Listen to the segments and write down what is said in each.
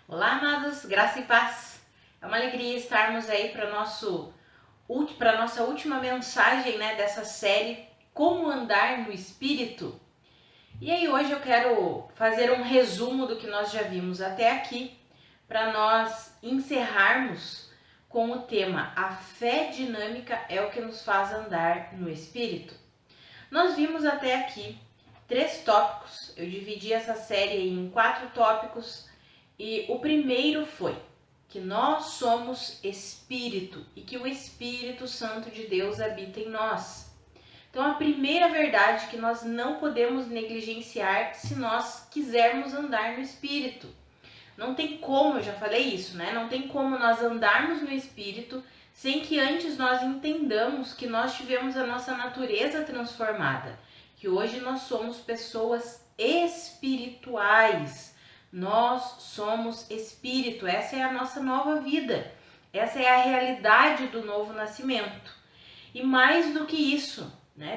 Olá, amados, graça e paz. É uma alegria estarmos aí para nossa última mensagem, dessa série Como Andar no Espírito. E aí hoje eu quero fazer um resumo do que nós já vimos até aqui, para nós encerrarmos com o tema A fé dinâmica é o que nos faz andar no Espírito. Nós vimos até aqui 3 tópicos, eu dividi essa série em 4 tópicos. E o primeiro foi que nós somos Espírito e que o Espírito Santo de Deus habita em nós. Então, a primeira verdade que nós não podemos negligenciar se nós quisermos andar no Espírito. Não tem como, eu já falei isso, Não tem como nós andarmos no Espírito sem que antes nós entendamos que nós tivemos a nossa natureza transformada, que hoje nós somos pessoas espirituais. Nós somos espírito, essa é a nossa nova vida, essa é a realidade do novo nascimento. E mais do que isso,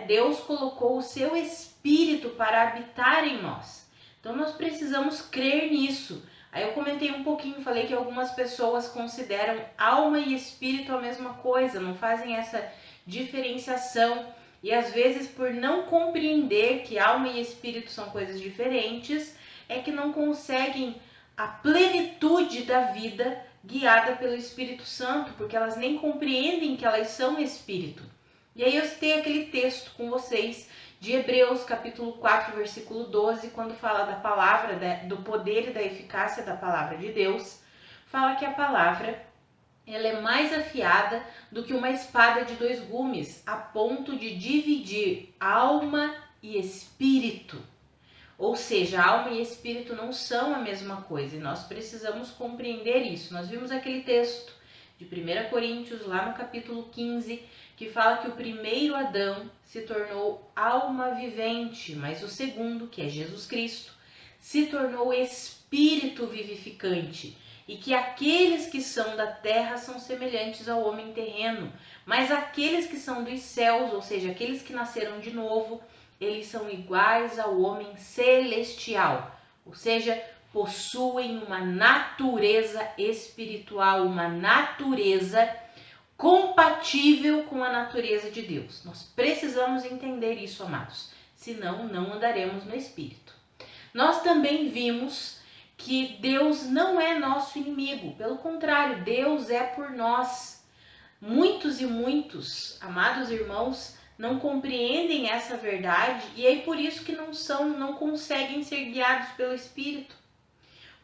Deus colocou o seu espírito para habitar em nós. Então nós precisamos crer nisso. Aí eu comentei um pouquinho, falei que algumas pessoas consideram alma e espírito a mesma coisa, não fazem essa diferenciação. E às vezes, por não compreender que alma e espírito são coisas diferentes, é que não conseguem a plenitude da vida guiada pelo Espírito Santo, porque elas nem compreendem que elas são espírito. E aí eu citei aquele texto com vocês de Hebreus capítulo 4, versículo 12, quando fala da palavra, do poder e da eficácia da palavra de Deus, fala que a palavra ela é mais afiada do que uma espada de 2 gumes, a ponto de dividir alma e espírito. Ou seja, alma e espírito não são a mesma coisa e nós precisamos compreender isso. Nós vimos aquele texto de 1 Coríntios, lá no capítulo 15, que fala que o primeiro Adão se tornou alma vivente, mas o segundo, que é Jesus Cristo, se tornou espírito vivificante. E que aqueles que são da terra são semelhantes ao homem terreno, mas aqueles que são dos céus, ou seja, aqueles que nasceram de novo, eles são iguais ao homem celestial, ou seja, possuem uma natureza espiritual, uma natureza compatível com a natureza de Deus. Nós precisamos entender isso, amados, senão não andaremos no Espírito. Nós também vimos que Deus não é nosso inimigo, pelo contrário, Deus é por nós. Muitos e muitos, amados irmãos, não compreendem essa verdade e é por isso que não conseguem ser guiados pelo Espírito.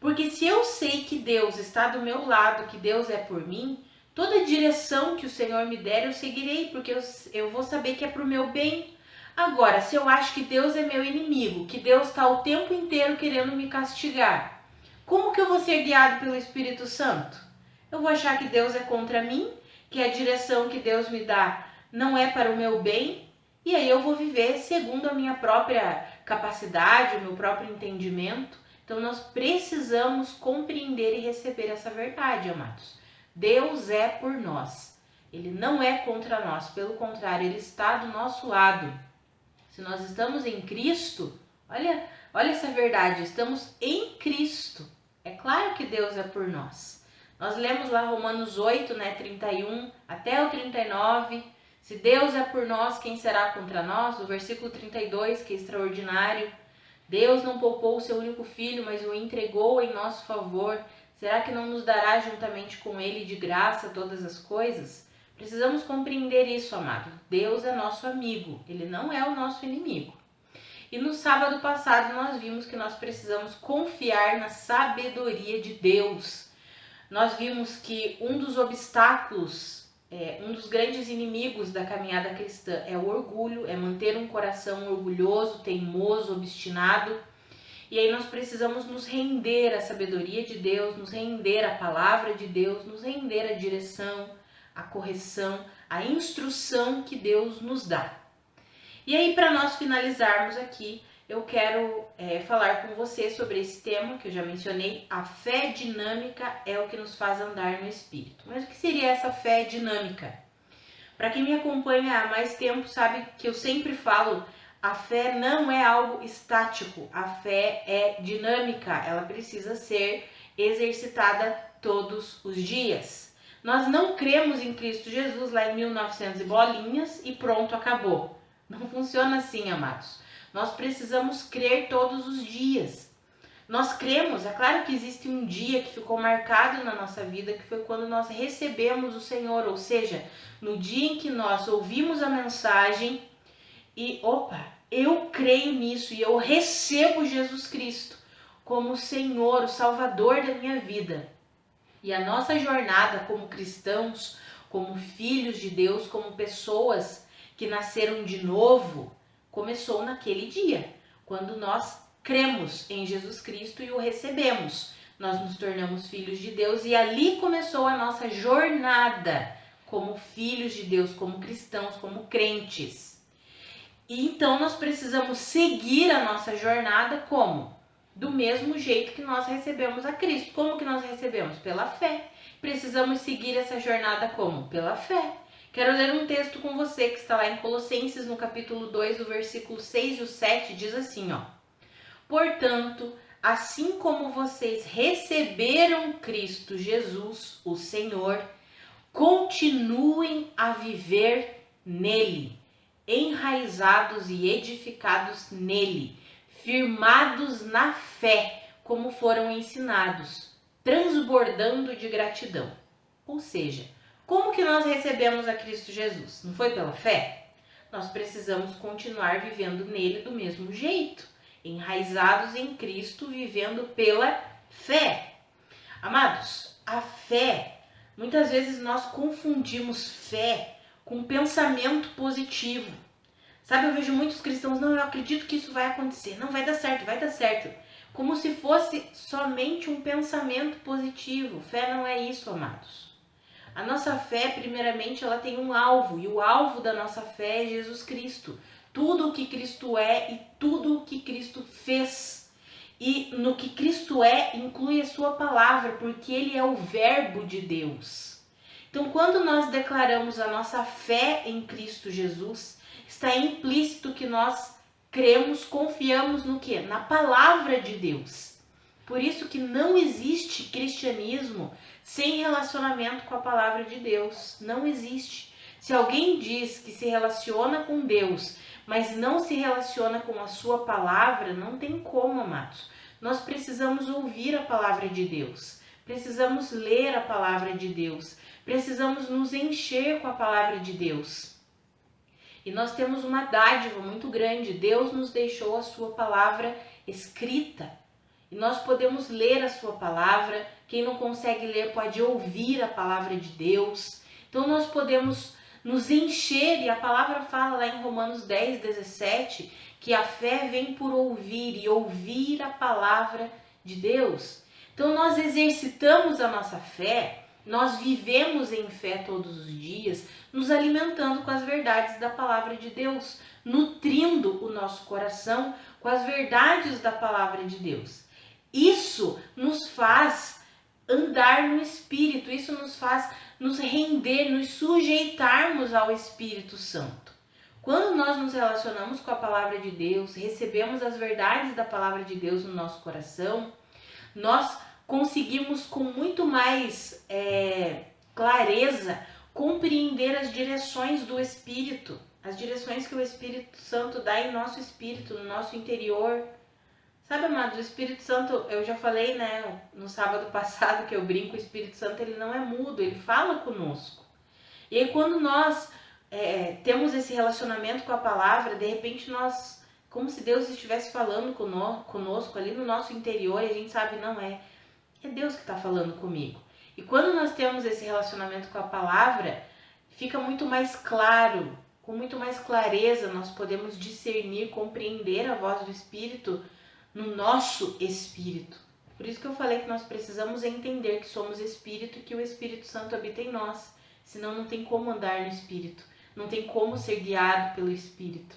Porque se eu sei que Deus está do meu lado, que Deus é por mim, toda direção que o Senhor me der eu seguirei, porque eu vou saber que é para o meu bem. Agora, se eu acho que Deus é meu inimigo, que Deus está o tempo inteiro querendo me castigar, como que eu vou ser guiado pelo Espírito Santo? Eu vou achar que Deus é contra mim, que a direção que Deus me dá não é para o meu bem, e aí eu vou viver segundo a minha própria capacidade, o meu próprio entendimento. Então nós precisamos compreender e receber essa verdade, amados. Deus é por nós. Ele não é contra nós, pelo contrário, Ele está do nosso lado. Se nós estamos em Cristo, olha essa verdade, estamos em Cristo. É claro que Deus é por nós. Nós lemos lá Romanos 8, 31 até o 39. Se Deus é por nós, quem será contra nós? O versículo 32, que é extraordinário. Deus não poupou o seu único filho, mas o entregou em nosso favor. Será que não nos dará juntamente com ele de graça todas as coisas? Precisamos compreender isso, amado. Deus é nosso amigo, ele não é o nosso inimigo. E no sábado passado nós vimos que nós precisamos confiar na sabedoria de Deus. Nós vimos que um dos obstáculos, um dos grandes inimigos da caminhada cristã é o orgulho, é manter um coração orgulhoso, teimoso, obstinado. E aí nós precisamos nos render à sabedoria de Deus, nos render à palavra de Deus, nos render à direção, à correção, à instrução que Deus nos dá. E aí, para nós finalizarmos aqui, eu quero falar com você sobre esse tema que eu já mencionei. A fé dinâmica é o que nos faz andar no Espírito. Mas o que seria essa fé dinâmica? Para quem me acompanha há mais tempo sabe que eu sempre falo A fé não é algo estático, a fé é dinâmica, ela precisa ser exercitada todos os dias. Nós não cremos em Cristo Jesus lá em 1900 e bolinhas e pronto, acabou. Não funciona assim, amados. Nós precisamos crer todos os dias. Nós cremos, é claro que existe um dia que ficou marcado na nossa vida, que foi quando nós recebemos o Senhor, ou seja, no dia em que nós ouvimos a mensagem e, eu creio nisso e eu recebo Jesus Cristo como o Senhor, o Salvador da minha vida. E a nossa jornada como cristãos, como filhos de Deus, como pessoas que nasceram de novo, começou naquele dia, quando nós cremos em Jesus Cristo e o recebemos. Nós nos tornamos filhos de Deus e ali começou a nossa jornada como filhos de Deus, como cristãos, como crentes. E então nós precisamos seguir a nossa jornada como? Do mesmo jeito que nós recebemos a Cristo. Como que nós recebemos? Pela fé. Precisamos seguir essa jornada como? Pela fé. Quero ler um texto com você que está lá em Colossenses, no capítulo 2, o versículo 6 e o 7, diz assim, Portanto, assim como vocês receberam Cristo Jesus, o Senhor, continuem a viver nele, enraizados e edificados nele, firmados na fé, como foram ensinados, transbordando de gratidão. Ou seja, como que nós recebemos a Cristo Jesus? Não foi pela fé? Nós precisamos continuar vivendo nele do mesmo jeito, enraizados em Cristo, vivendo pela fé. Amados, a fé, muitas vezes nós confundimos fé com pensamento positivo. Sabe, eu vejo muitos cristãos, não, eu acredito que isso vai acontecer, não, vai dar certo. Como se fosse somente um pensamento positivo. Fé não é isso, amados. A nossa fé, primeiramente, ela tem um alvo, e o alvo da nossa fé é Jesus Cristo. Tudo o que Cristo é e tudo o que Cristo fez. E no que Cristo é, inclui a sua palavra, porque ele é o verbo de Deus. Então, quando nós declaramos a nossa fé em Cristo Jesus, está implícito que nós cremos, confiamos no quê? Na palavra de Deus. Por isso que não existe cristianismo sem relacionamento com a palavra de Deus. Não existe. Se alguém diz que se relaciona com Deus, mas não se relaciona com a sua palavra, não tem como, amados. Nós precisamos ouvir a palavra de Deus. Precisamos ler a palavra de Deus. Precisamos nos encher com a palavra de Deus. E nós temos uma dádiva muito grande. Deus nos deixou a sua palavra escrita. E nós podemos ler a sua palavra. Quem não consegue ler pode ouvir a palavra de Deus. Então nós podemos nos encher, e a palavra fala lá em Romanos 10, 17, que a fé vem por ouvir, e ouvir a palavra de Deus. Então nós exercitamos a nossa fé, nós vivemos em fé todos os dias, nos alimentando com as verdades da palavra de Deus, nutrindo o nosso coração com as verdades da palavra de Deus. Isso nos faz andar no Espírito, isso nos faz nos render, nos sujeitarmos ao Espírito Santo. Quando nós nos relacionamos com a palavra de Deus, recebemos as verdades da palavra de Deus no nosso coração, nós conseguimos com muito mais clareza compreender as direções do Espírito, as direções que o Espírito Santo dá em nosso espírito, no nosso interior. Sabe, amados, o Espírito Santo, eu já falei, no sábado passado que eu brinco, o Espírito Santo ele não é mudo, ele fala conosco. E aí quando nós temos esse relacionamento com a palavra, de repente nós, como se Deus estivesse falando conosco ali no nosso interior, e a gente sabe, não é Deus que está falando comigo. E quando nós temos esse relacionamento com a palavra, fica muito mais claro, com muito mais clareza, nós podemos discernir, compreender a voz do Espírito no nosso espírito. Por isso que eu falei que nós precisamos entender que somos espírito e que o Espírito Santo habita em nós. Senão não tem como andar no Espírito. Não tem como ser guiado pelo Espírito.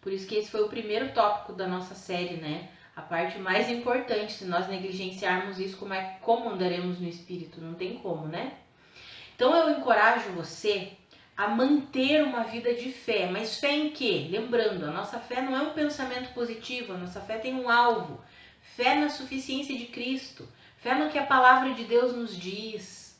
Por isso que esse foi o primeiro tópico da nossa série, A parte mais importante, se nós negligenciarmos isso, como andaremos no Espírito? Não tem como, Então eu encorajo você a manter uma vida de fé. Mas fé em quê? Lembrando, a nossa fé não é um pensamento positivo, a nossa fé tem um alvo. Fé na suficiência de Cristo, fé no que a palavra de Deus nos diz,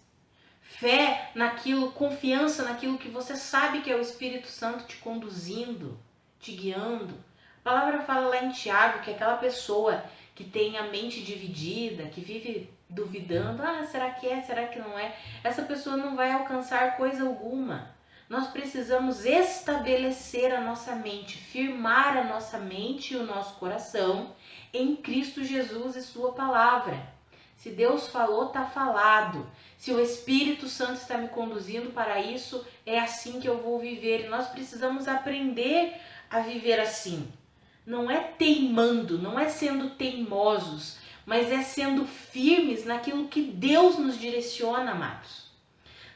fé naquilo, confiança naquilo que você sabe que é o Espírito Santo te conduzindo, te guiando. A palavra fala lá em Tiago que aquela pessoa que tem a mente dividida, que vive duvidando, será que é, será que não é? Essa pessoa não vai alcançar coisa alguma. Nós precisamos estabelecer a nossa mente, firmar a nossa mente e o nosso coração em Cristo Jesus e sua palavra. Se Deus falou, está falado. Se o Espírito Santo está me conduzindo para isso, é assim que eu vou viver. E nós precisamos aprender a viver assim. Não é teimando, não é sendo teimosos, mas é sendo firmes naquilo que Deus nos direciona, amados.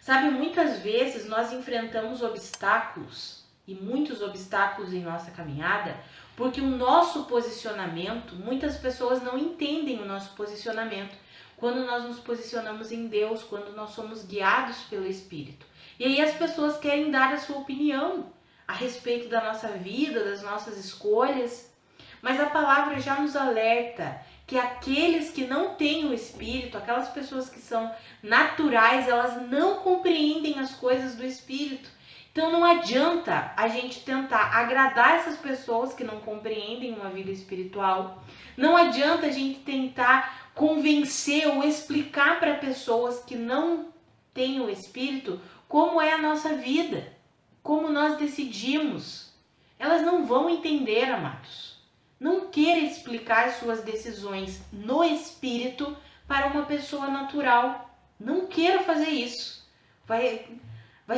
Sabe, muitas vezes nós enfrentamos obstáculos, e muitos obstáculos em nossa caminhada, porque o nosso posicionamento, muitas pessoas não entendem o nosso posicionamento quando nós nos posicionamos em Deus, quando nós somos guiados pelo Espírito. E aí as pessoas querem dar a sua opinião a respeito da nossa vida, das nossas escolhas, mas a palavra já nos alerta que aqueles que não têm o Espírito, aquelas pessoas que são naturais, elas não compreendem as coisas do Espírito. Então não adianta a gente tentar agradar essas pessoas que não compreendem uma vida espiritual. Não adianta a gente tentar convencer ou explicar para pessoas que não têm o Espírito como é a nossa vida, como nós decidimos. Elas não vão entender, amados. Não queira explicar suas decisões no Espírito para uma pessoa natural. Não queira fazer isso. Vai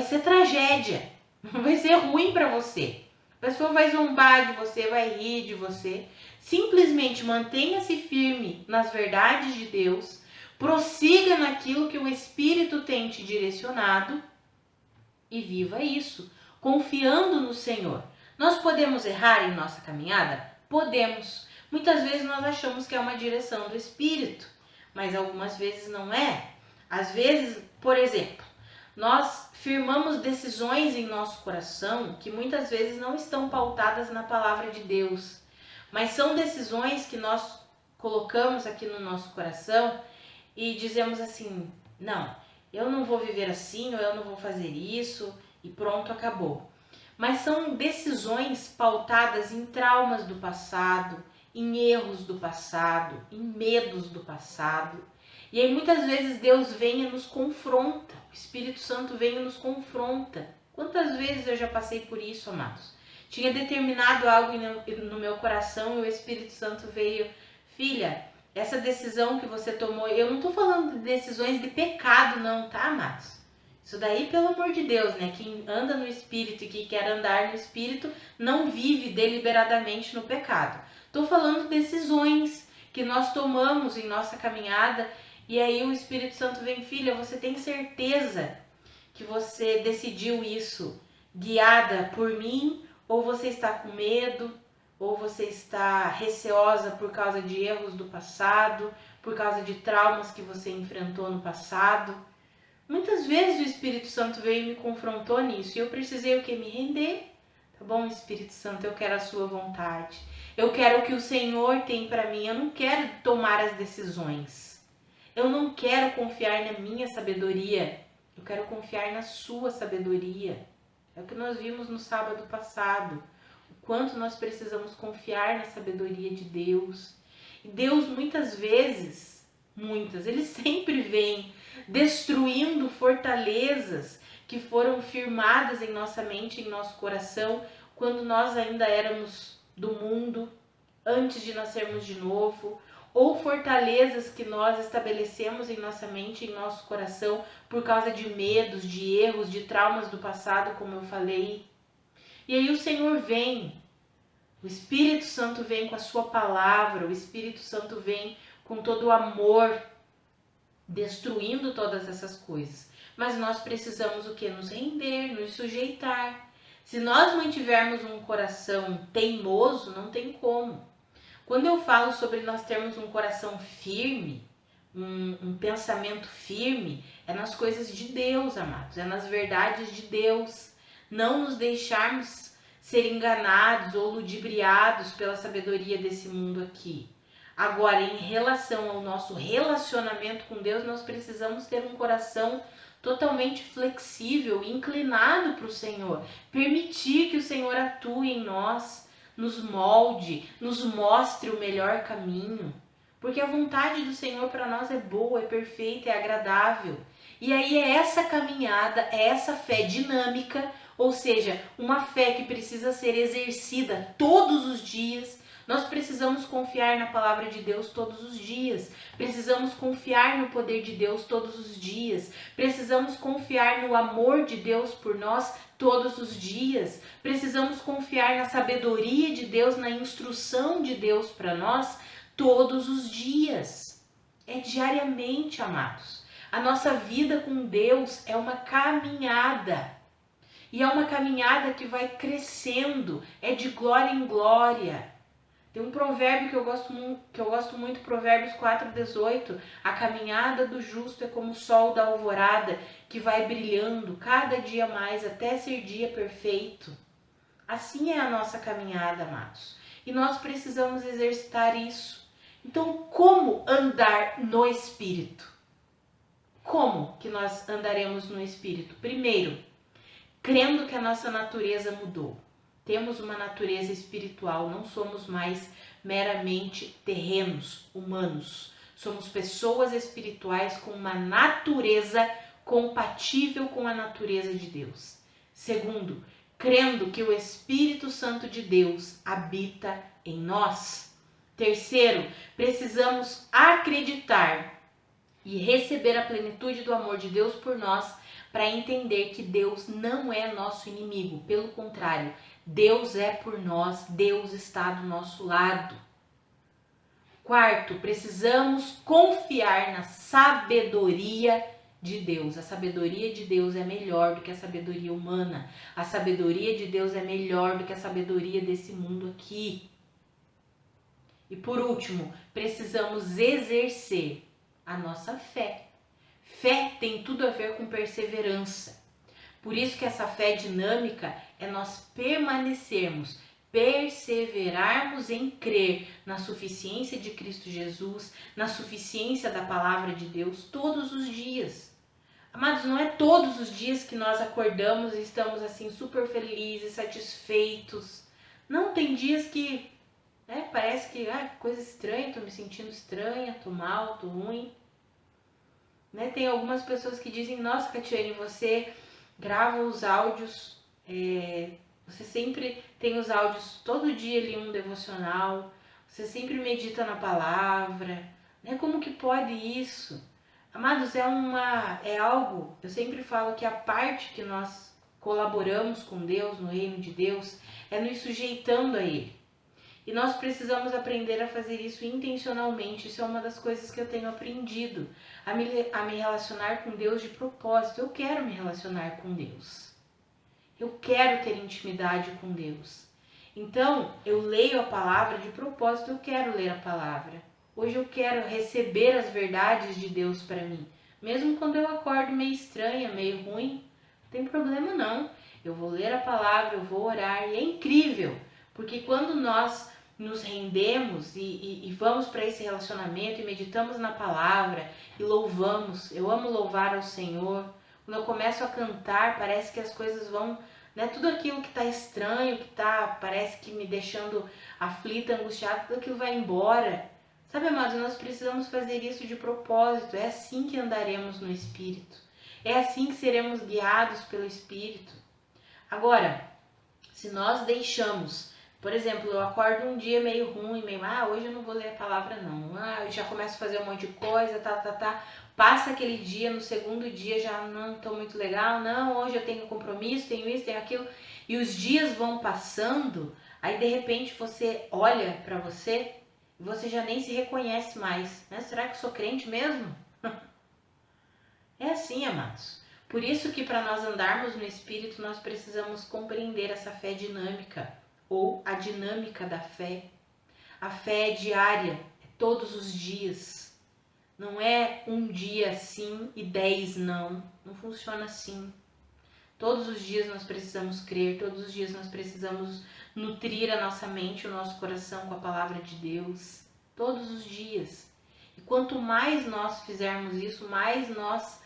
ser tragédia. Vai ser ruim para você. A pessoa vai zombar de você, vai rir de você. Simplesmente mantenha-se firme nas verdades de Deus. Prossiga naquilo que o Espírito tem te direcionado e viva isso, confiando no Senhor. Nós podemos errar em nossa caminhada? Podemos. Muitas vezes nós achamos que é uma direção do Espírito, mas algumas vezes não é. Às vezes, por exemplo, nós firmamos decisões em nosso coração que muitas vezes não estão pautadas na palavra de Deus, mas são decisões que nós colocamos aqui no nosso coração e dizemos assim, não, eu não vou viver assim, ou eu não vou fazer isso, e pronto, acabou. Mas são decisões pautadas em traumas do passado, em erros do passado, em medos do passado. E aí muitas vezes Deus vem e nos confronta, o Espírito Santo vem e nos confronta. Quantas vezes eu já passei por isso, amados? Tinha determinado algo no meu coração e o Espírito Santo veio, filha, essa decisão que você tomou, eu não estou falando de decisões de pecado não, tá, amados? Isso daí, pelo amor de Deus, né? Quem anda no Espírito e que quer andar no Espírito não vive deliberadamente no pecado. Estou falando de decisões que nós tomamos em nossa caminhada e aí o Espírito Santo vem, filha, você tem certeza que você decidiu isso guiada por mim? Ou você está com medo? Ou você está receosa por causa de erros do passado? Por causa de traumas que você enfrentou no passado? Muitas vezes o Espírito Santo veio e me confrontou nisso e eu precisei o que? Me render. Tá bom, Espírito Santo, eu quero a sua vontade. Eu quero o que o Senhor tem para mim. Eu não quero tomar as decisões. Eu não quero confiar na minha sabedoria. Eu quero confiar na sua sabedoria. É o que nós vimos no sábado passado. O quanto nós precisamos confiar na sabedoria de Deus. E Deus muitas vezes, ele sempre vem destruindo fortalezas que foram firmadas em nossa mente, em nosso coração, quando nós ainda éramos do mundo, antes de nascermos de novo, ou fortalezas que nós estabelecemos em nossa mente, em nosso coração, por causa de medos, de erros, de traumas do passado, como eu falei. E aí o Senhor vem, o Espírito Santo vem com a sua palavra, o Espírito Santo vem com todo o amor, destruindo todas essas coisas. Mas nós precisamos o que? Nos render, nos sujeitar. Se nós mantivermos um coração teimoso, não tem como. Quando eu falo sobre nós termos um coração firme, um pensamento firme, é nas coisas de Deus, amados, é nas verdades de Deus. não nos deixarmos ser enganados ou ludibriados pela sabedoria desse mundo aqui. Agora, em relação ao nosso relacionamento com Deus, nós precisamos ter um coração totalmente flexível, inclinado para o Senhor. Permitir que o Senhor atue em nós, nos molde, nos mostre o melhor caminho. Porque a vontade do Senhor para nós é boa, é perfeita, é agradável. E aí é essa caminhada, é essa fé dinâmica, ou seja, uma fé que precisa ser exercida todos os dias. Nós precisamos confiar na palavra de Deus todos os dias. Precisamos confiar no poder de Deus todos os dias. Precisamos confiar no amor de Deus por nós todos os dias. Precisamos confiar na sabedoria de Deus, na instrução de Deus para nós todos os dias. É diariamente, amados. A nossa vida com Deus é uma caminhada. E é uma caminhada que vai crescendo, é de glória em glória. Tem um provérbio que eu gosto muito, Provérbios 4:18. A caminhada do justo é como o sol da alvorada, que vai brilhando cada dia mais até ser dia perfeito. Assim é a nossa caminhada, amados. E nós precisamos exercitar isso. Então, como andar no Espírito? Como que nós andaremos no Espírito? Primeiro, crendo que a nossa natureza mudou. Temos uma natureza espiritual, não somos mais meramente terrenos, humanos. Somos pessoas espirituais com uma natureza compatível com a natureza de Deus. Segundo, crendo que o Espírito Santo de Deus habita em nós. Terceiro, precisamos acreditar e receber a plenitude do amor de Deus por nós, para entender que Deus não é nosso inimigo, pelo contrário, Deus é por nós, Deus está do nosso lado. Quarto, precisamos confiar na sabedoria de Deus. A sabedoria de Deus é melhor do que a sabedoria humana. A sabedoria de Deus é melhor do que a sabedoria desse mundo aqui. E por último, precisamos exercer a nossa fé. Fé tem tudo a ver com perseverança. Por isso que essa fé dinâmica é nós permanecermos, perseverarmos em crer na suficiência de Cristo Jesus, na suficiência da palavra de Deus todos os dias. Amados, não é todos os dias que nós acordamos e estamos assim super felizes, satisfeitos. Não, tem dias que parece que coisa estranha, tô me sentindo estranha, tô mal, tô ruim. Tem algumas pessoas que dizem, nossa, Catiane, você grava os áudios, você sempre tem os áudios todo dia ali, um devocional, você sempre medita na palavra, Como que pode isso? Amados, é algo, eu sempre falo que a parte que nós colaboramos com Deus, no reino de Deus, é nos sujeitando a Ele. E nós precisamos aprender a fazer isso intencionalmente. Isso é uma das coisas que eu tenho aprendido. A me relacionar com Deus de propósito. Eu quero me relacionar com Deus. Eu quero ter intimidade com Deus. Então, eu leio a palavra de propósito. Eu quero ler a palavra. Hoje eu quero receber as verdades de Deus para mim. Mesmo quando eu acordo meio estranha, meio ruim, não tem problema não. Eu vou ler a palavra, eu vou orar. E é incrível. Porque quando nós nos rendemos e vamos para esse relacionamento e meditamos na palavra e louvamos, eu amo louvar ao Senhor. Quando eu começo a cantar, parece que as coisas vão, tudo aquilo que está estranho, que parece que me deixando aflita, angustiada, tudo aquilo vai embora. Sabe, amados, nós precisamos fazer isso de propósito. É assim que andaremos no Espírito. É assim que seremos guiados pelo Espírito. Agora, se nós deixamos, por exemplo, eu acordo um dia meio ruim, hoje eu não vou ler a palavra não, eu já começo a fazer um monte de coisa, passa aquele dia, no segundo dia já não estou muito legal, hoje eu tenho compromisso, tenho isso, tenho aquilo, e os dias vão passando, aí de repente você olha para você e você já nem se reconhece mais, Será que eu sou crente mesmo? É assim, amados. Por isso que para nós andarmos no Espírito, nós precisamos compreender essa fé dinâmica, ou a dinâmica da fé. A fé é diária, é todos os dias. Não é um dia sim e 10 não. Não funciona assim. Todos os dias nós precisamos crer, todos os dias nós precisamos nutrir a nossa mente, o nosso coração com a palavra de Deus. Todos os dias. E quanto mais nós fizermos isso, mais nós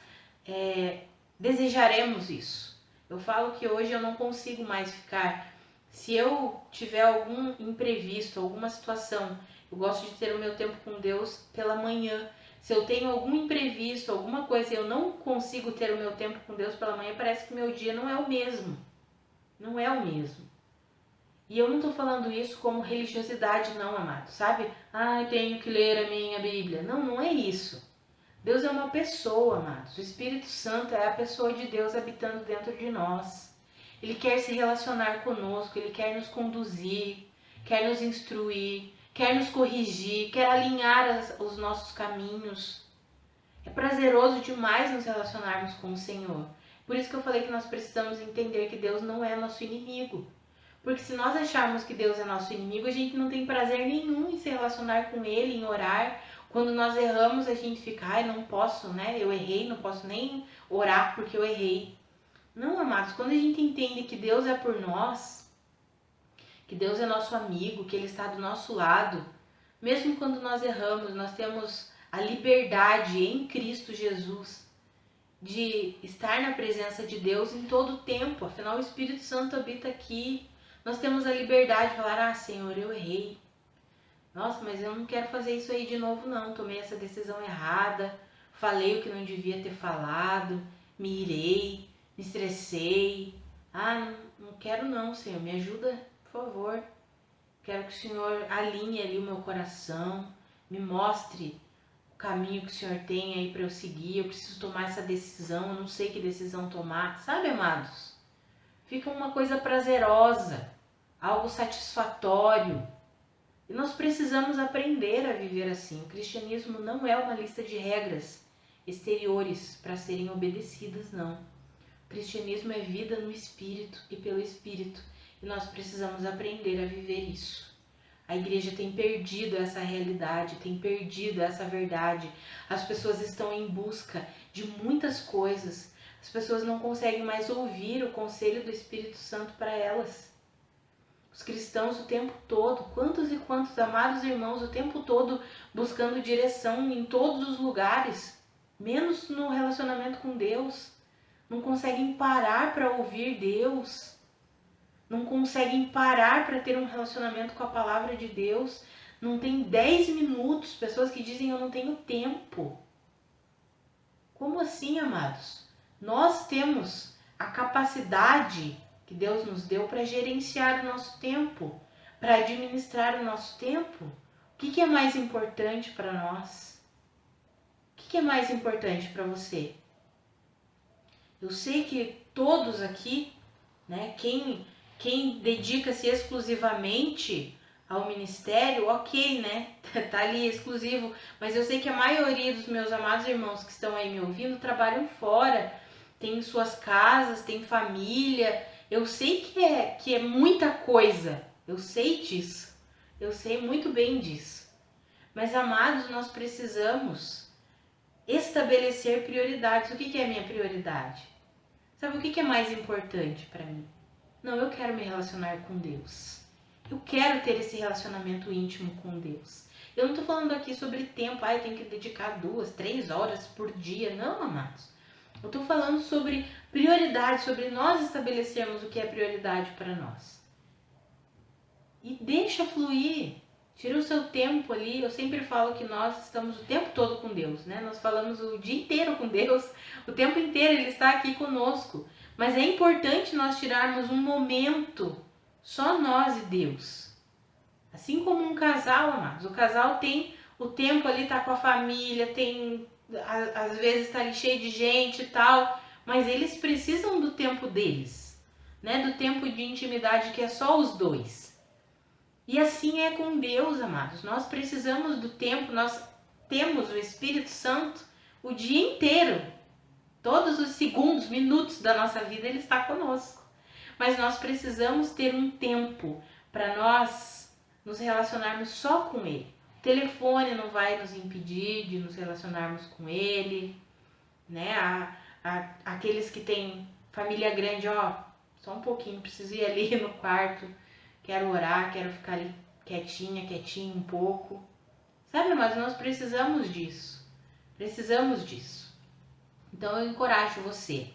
desejaremos isso. Eu falo que hoje eu não consigo mais ficar. Se eu tiver algum imprevisto, alguma situação, eu gosto de ter o meu tempo com Deus pela manhã. Se eu tenho algum imprevisto, alguma coisa e eu não consigo ter o meu tempo com Deus pela manhã, parece que o meu dia não é o mesmo. Não é o mesmo. E eu não estou falando isso como religiosidade não, amado, sabe? Eu tenho que ler a minha Bíblia. Não, não é isso. Deus é uma pessoa, amados. O Espírito Santo é a pessoa de Deus habitando dentro de nós. Ele quer se relacionar conosco, Ele quer nos conduzir, quer nos instruir, quer nos corrigir, quer alinhar os nossos caminhos. É prazeroso demais nos relacionarmos com o Senhor. Por isso que eu falei que nós precisamos entender que Deus não é nosso inimigo. Porque se nós acharmos que Deus é nosso inimigo, a gente não tem prazer nenhum em se relacionar com Ele, em orar. Quando nós erramos, a gente fica, não posso, né? Eu errei, não posso nem orar porque eu errei. Não, amados, quando a gente entende que Deus é por nós, que Deus é nosso amigo, que Ele está do nosso lado, mesmo quando nós erramos, nós temos a liberdade em Cristo Jesus de estar na presença de Deus em todo o tempo. Afinal, o Espírito Santo habita aqui. Nós temos a liberdade de falar, Senhor, eu errei. Nossa, mas eu não quero fazer isso aí de novo não. Tomei essa decisão errada. Falei o que não devia ter falado. Me irei. Me estressei. Não quero não, Senhor. Me ajuda, por favor. Quero que o Senhor alinhe ali o meu coração. Me mostre o caminho que o Senhor tem aí para eu seguir. Eu preciso tomar essa decisão. Eu não sei que decisão tomar. Sabe, amados? Fica uma coisa prazerosa. Algo satisfatório. E nós precisamos aprender a viver assim. O cristianismo não é uma lista de regras exteriores para serem obedecidas, não. O cristianismo é vida no Espírito e pelo Espírito. E nós precisamos aprender a viver isso. A igreja tem perdido essa realidade, tem perdido essa verdade. As pessoas estão em busca de muitas coisas. As pessoas não conseguem mais ouvir o conselho do Espírito Santo para elas. Os cristãos o tempo todo, quantos e quantos amados irmãos o tempo todo buscando direção em todos os lugares, menos no relacionamento com Deus. Não conseguem parar para ouvir Deus, não conseguem parar para ter um relacionamento com a palavra de Deus. Não tem 10 minutos, pessoas que dizem eu não tenho tempo. Como assim, amados? Nós temos a capacidade que Deus nos deu para gerenciar o nosso tempo, para administrar o nosso tempo. O que é mais importante para nós? O que é mais importante para você? Eu sei que todos aqui, né, quem dedica-se exclusivamente ao ministério, ok, né, tá ali exclusivo, mas eu sei que a maioria dos meus amados irmãos que estão aí me ouvindo trabalham fora, tem suas casas, tem família. Eu sei que é muita coisa, eu sei disso, eu sei muito bem disso. Mas, amados, nós precisamos estabelecer prioridades. O que é a minha prioridade? Sabe o que é mais importante para mim? Não, eu quero me relacionar com Deus. Eu quero ter esse relacionamento íntimo com Deus. Eu não estou falando aqui sobre tempo, eu tenho que dedicar 2, 3 horas por dia. Não, amados. Eu estou falando sobre prioridade, sobre nós estabelecermos o que é prioridade para nós. E deixa fluir. Tira o seu tempo ali. Eu sempre falo que nós estamos o tempo todo com Deus, né? Nós falamos o dia inteiro com Deus. O tempo inteiro Ele está aqui conosco. Mas é importante nós tirarmos um momento, só nós e Deus. Assim como um casal, amados. O casal tem o tempo ali, tá com a família, tem... às vezes está ali cheio de gente e tal, mas eles precisam do tempo deles, né? Do tempo de intimidade que é só os dois. E assim é com Deus, amados. Nós precisamos do tempo, nós temos o Espírito Santo o dia inteiro. Todos os segundos, minutos da nossa vida Ele está conosco. Mas nós precisamos ter um tempo para nós nos relacionarmos só com Ele. O telefone não vai nos impedir de nos relacionarmos com Ele, né? Aqueles que têm família grande, ó, só um pouquinho, preciso ir ali no quarto, quero orar, quero ficar ali quietinha, quietinho um pouco. Sabe, mas nós precisamos disso. Precisamos disso. Então eu encorajo você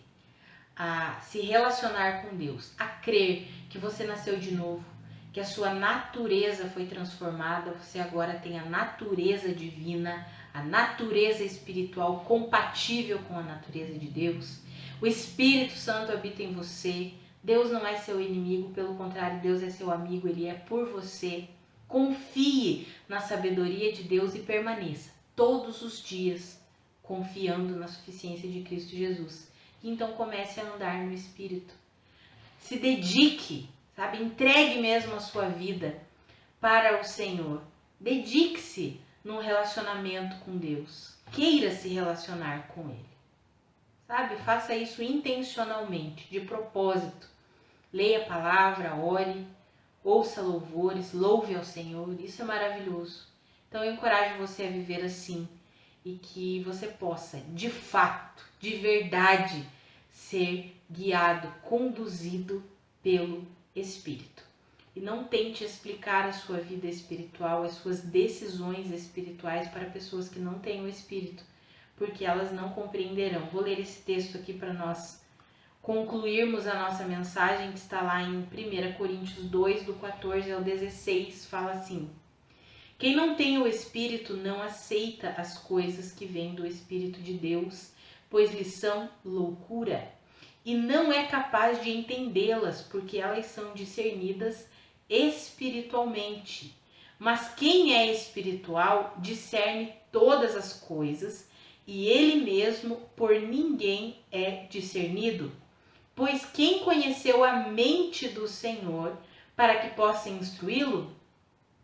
a se relacionar com Deus, a crer que você nasceu de novo, que a sua natureza foi transformada, você agora tem a natureza divina, a natureza espiritual compatível com a natureza de Deus. O Espírito Santo habita em você. Deus não é seu inimigo, pelo contrário, Deus é seu amigo, Ele é por você. Confie na sabedoria de Deus e permaneça todos os dias confiando na suficiência de Cristo Jesus. Então comece a andar no Espírito. Se dedique, sabe? Entregue mesmo a sua vida para o Senhor. Dedique-se num relacionamento com Deus. Queira se relacionar com Ele. Sabe? Faça isso intencionalmente, de propósito. Leia a palavra, ore, ouça louvores, louve ao Senhor. Isso é maravilhoso. Então eu encorajo você a viver assim e que você possa, de fato, de verdade, ser guiado, conduzido pelo Espírito. E não tente explicar a sua vida espiritual, as suas decisões espirituais para pessoas que não têm o Espírito, porque elas não compreenderão. Vou ler esse texto aqui para nós concluirmos a nossa mensagem, que está lá em 1 Coríntios 2, do 14 ao 16, fala assim: quem não tem o Espírito não aceita as coisas que vêm do Espírito de Deus, pois lhes são loucura, e não é capaz de entendê-las, porque elas são discernidas espiritualmente. Mas quem é espiritual discerne todas as coisas, e ele mesmo por ninguém é discernido. Pois quem conheceu a mente do Senhor para que possa instruí-lo?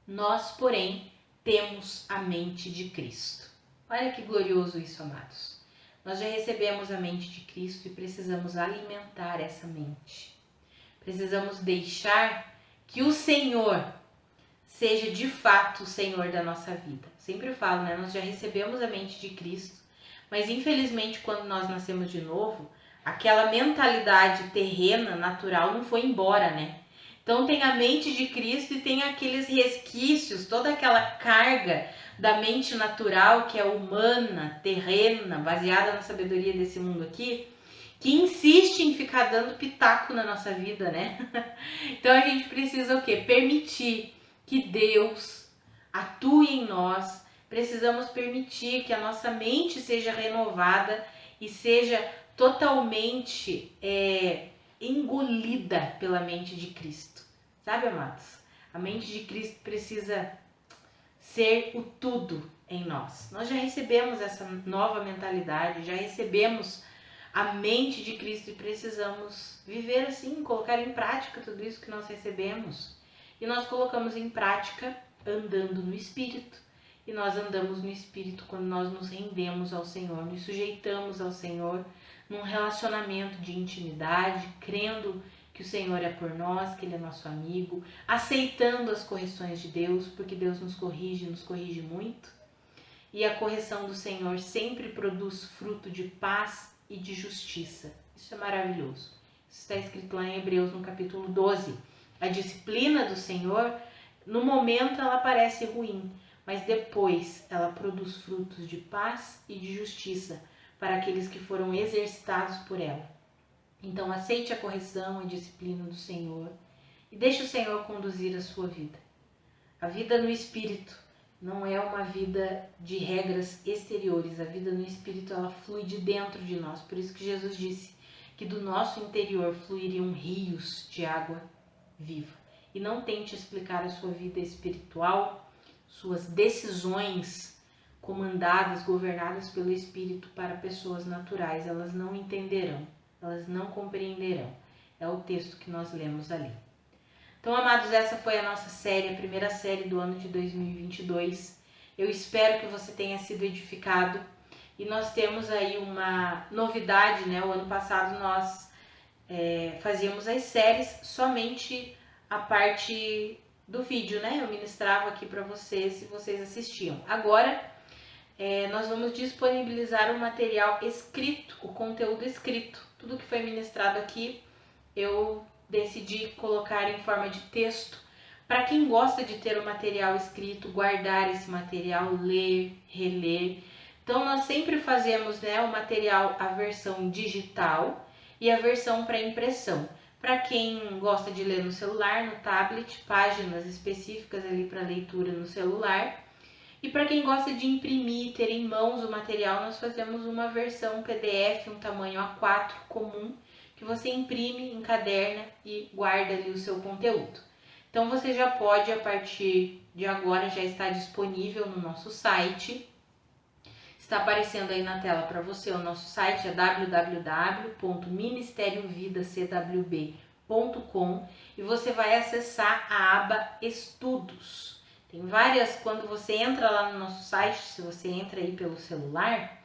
Nós, porém, temos a mente de Cristo. Olha que glorioso isso, amados. Nós já recebemos a mente de Cristo e precisamos alimentar essa mente. Precisamos deixar que o Senhor seja de fato o Senhor da nossa vida. Sempre falo, né? Nós já recebemos a mente de Cristo, mas infelizmente quando nós nascemos de novo, aquela mentalidade terrena, natural, não foi embora, né? Então tem a mente de Cristo e tem aqueles resquícios, toda aquela carga da mente natural que é humana, terrena, baseada na sabedoria desse mundo aqui, que insiste em ficar dando pitaco na nossa vida, né? Então a gente precisa o quê? Permitir que Deus atue em nós, precisamos permitir que a nossa mente seja renovada e seja totalmente engolida pela mente de Cristo. Sabe, amados? A mente de Cristo precisa ser o tudo em nós. Nós já recebemos essa nova mentalidade, já recebemos a mente de Cristo e precisamos viver assim, colocar em prática tudo isso que nós recebemos. E nós colocamos em prática andando no Espírito. E nós andamos no Espírito quando nós nos rendemos ao Senhor, nos sujeitamos ao Senhor, num relacionamento de intimidade, crendo que o Senhor é por nós, que Ele é nosso amigo, aceitando as correções de Deus, porque Deus nos corrige muito. E a correção do Senhor sempre produz fruto de paz e de justiça. Isso é maravilhoso. Isso está escrito lá em Hebreus, no capítulo 12. A disciplina do Senhor, no momento ela parece ruim, mas depois ela produz frutos de paz e de justiça para aqueles que foram exercitados por ela. Então aceite a correção, a disciplina do Senhor e deixe o Senhor conduzir a sua vida. A vida no Espírito não é uma vida de regras exteriores. A vida no Espírito, ela flui de dentro de nós. Por isso que Jesus disse que do nosso interior fluiriam rios de água viva. E não tente explicar a sua vida espiritual, suas decisões comandadas, governadas pelo Espírito para pessoas naturais. Elas não entenderão, elas não compreenderão. É o texto que nós lemos ali. Então, amados, essa foi a nossa série, a primeira série do ano de 2022. Eu espero que você tenha sido edificado. E nós temos aí uma novidade, né? O ano passado nós fazíamos as séries somente a parte do vídeo, né? Eu ministrava aqui para vocês e vocês assistiam. Agora, nós vamos disponibilizar o material escrito, o conteúdo escrito. Tudo que foi ministrado aqui, eu decidi colocar em forma de texto. Para quem gosta de ter o material escrito, guardar esse material, ler, reler. Então, nós sempre fazemos, né, o material, a versão digital e a versão para impressão. Para quem gosta de ler no celular, no tablet, páginas específicas ali para leitura no celular. E para quem gosta de imprimir, ter em mãos o material, nós fazemos uma versão PDF, um tamanho A4 comum, que você imprime, encaderna e guarda ali o seu conteúdo. Então você já pode, a partir de agora, já está disponível no nosso site. Está aparecendo aí na tela para você, o nosso site é www.ministeriovidacwb.com e você vai acessar a aba Estudos. Tem várias, quando você entra lá no nosso site, se você entra aí pelo celular,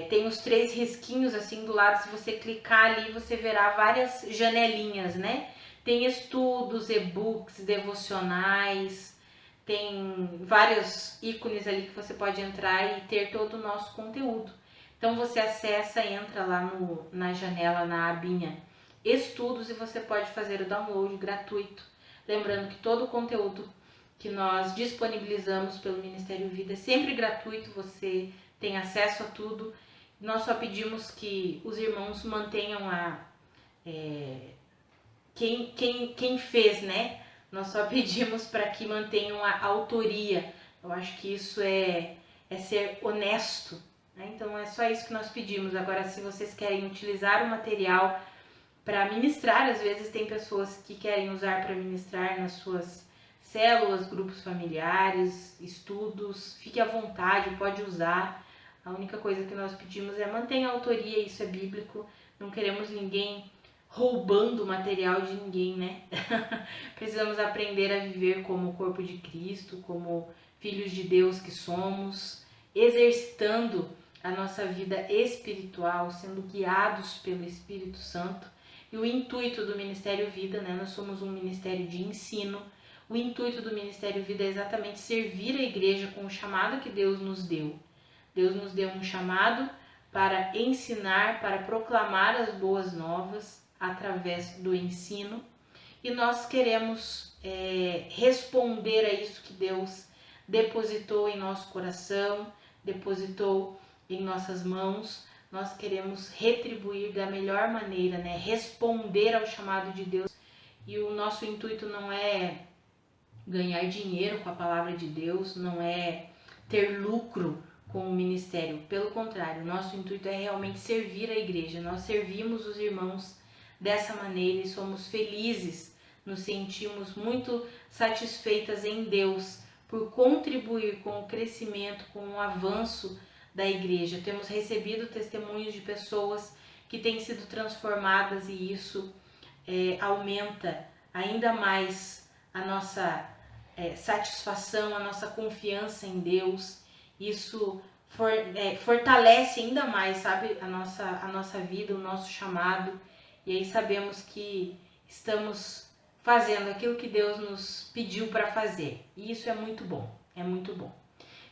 tem os 3 risquinhos assim do lado, se você clicar ali você verá várias janelinhas, né? Tem estudos, e-books, devocionais, tem vários ícones ali que você pode entrar e ter todo o nosso conteúdo. Então você acessa, entra lá na janela, na abinha Estudos e você pode fazer o download gratuito. Lembrando que todo o conteúdo que nós disponibilizamos pelo Ministério Vida é sempre gratuito, você tem acesso a tudo. Nós só pedimos que os irmãos mantenham quem fez, né? Nós só pedimos para que mantenham a autoria. Eu acho que isso é ser honesto, né? Então é só isso que nós pedimos. Agora, se vocês querem utilizar o material para ministrar, às vezes tem pessoas que querem usar para ministrar nas suas células, grupos familiares, estudos, fique à vontade, pode usar. A única coisa que nós pedimos é mantenha a autoria, isso é bíblico, não queremos ninguém roubando o material de ninguém, né? Precisamos aprender a viver como o corpo de Cristo, como filhos de Deus que somos, exercitando a nossa vida espiritual, sendo guiados pelo Espírito Santo. E o intuito do Ministério Vida, né? Nós somos um ministério de ensino. O intuito do Ministério Vida é exatamente servir a igreja com o chamado que Deus nos deu. Deus nos deu um chamado para ensinar, para proclamar as boas novas através do ensino. E nós queremos responder a isso que Deus depositou em nosso coração, depositou em nossas mãos. Nós queremos retribuir da melhor maneira, né? Responder ao chamado de Deus. E o nosso intuito não é ganhar dinheiro com a palavra de Deus, não é ter lucro com o ministério. Pelo contrário, nosso intuito é realmente servir a igreja. Nós servimos os irmãos dessa maneira e somos felizes, nos sentimos muito satisfeitas em Deus por contribuir com o crescimento, com o avanço da igreja. Temos recebido testemunhos de pessoas que têm sido transformadas e isso aumenta ainda mais a nossa satisfação, a nossa confiança em Deus. Isso fortalece ainda mais, sabe, a nossa vida, o nosso chamado. E aí sabemos que estamos fazendo aquilo que Deus nos pediu para fazer. E isso é muito bom, é muito bom.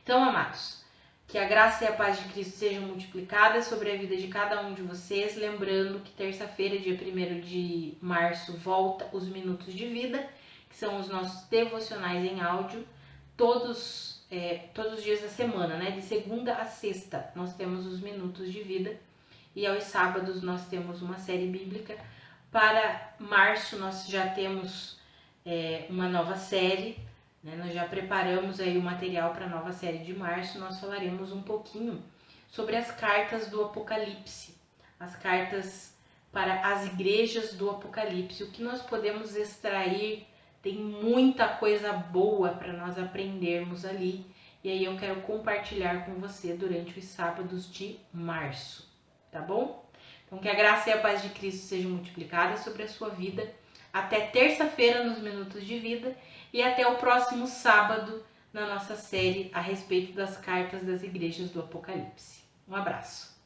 Então, amados, que a graça e a paz de Cristo sejam multiplicadas sobre a vida de cada um de vocês. Lembrando que terça-feira, dia 1º de março, volta os Minutos de Vida, que são os nossos devocionais em áudio, todos os dias da semana, né? De segunda a sexta, nós temos os Minutos de Vida. E aos sábados nós temos uma série bíblica. Para março nós já temos uma nova série, né? Nós já preparamos aí o material para a nova série de março. Nós falaremos um pouquinho sobre as cartas do Apocalipse, as cartas para as igrejas do Apocalipse. O que nós podemos extrair, tem muita coisa boa para nós aprendermos ali. E aí eu quero compartilhar com você durante os sábados de março. Tá bom? Então que a graça e a paz de Cristo sejam multiplicadas sobre a sua vida. Até terça-feira nos Minutos de Vida e até o próximo sábado na nossa série a respeito das cartas das igrejas do Apocalipse. Um abraço.